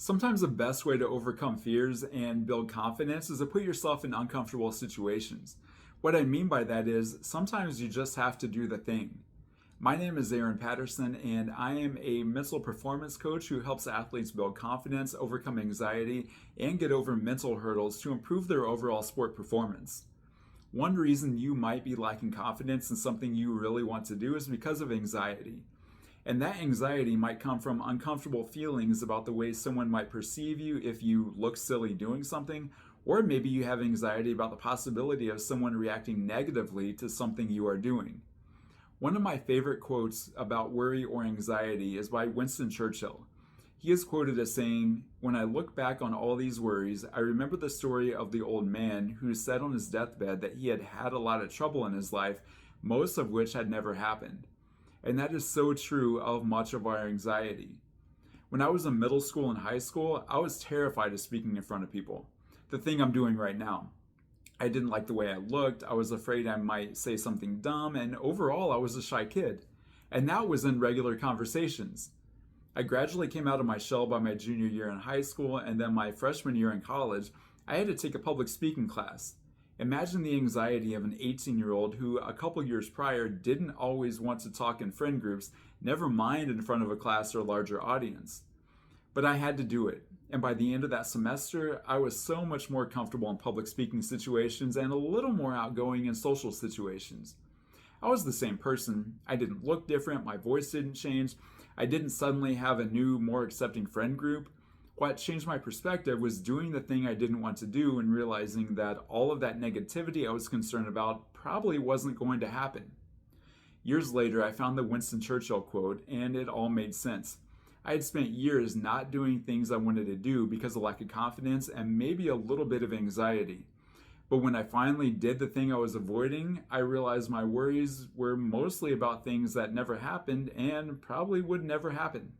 Sometimes the best way to overcome fears and build confidence is to put yourself in uncomfortable situations. What I mean by that is sometimes you just have to do the thing. My name is Aaron Patterson, and I am a mental performance coach who helps athletes build confidence, overcome anxiety, and get over mental hurdles to improve their overall sport performance. One reason you might be lacking confidence in something you really want to do is because of anxiety. And that anxiety might come from uncomfortable feelings about the way someone might perceive you if you look silly doing something, or maybe you have anxiety about the possibility of someone reacting negatively to something you are doing. One of my favorite quotes about worry or anxiety is by Winston Churchill. He is quoted as saying, "When I look back on all these worries, I remember the story of the old man who said on his deathbed that he had had a lot of trouble in his life, most of which had never happened." And that is so true of much of our anxiety. When I was in middle school and high school, I was terrified of speaking in front of people. The thing I'm doing right now. I didn't like the way I looked, I was afraid I might say something dumb, and overall I was a shy kid. And that was in regular conversations. I gradually came out of my shell by my junior year in high school, and then my freshman year in college, I had to take a public speaking class. Imagine the anxiety of an 18-year-old who a couple years prior didn't always want to talk in friend groups, never mind in front of a class or larger audience. But I had to do it, and by the end of that semester, I was so much more comfortable in public speaking situations and a little more outgoing in social situations. I was the same person. I didn't look different, my voice didn't change, I didn't suddenly have a new, more accepting friend group. What changed my perspective was doing the thing I didn't want to do and realizing that all of that negativity I was concerned about probably wasn't going to happen. Years later, I found the Winston Churchill quote, and it all made sense. I had spent years not doing things I wanted to do because of lack of confidence and maybe a little bit of anxiety. But when I finally did the thing I was avoiding, I realized my worries were mostly about things that never happened and probably would never happen.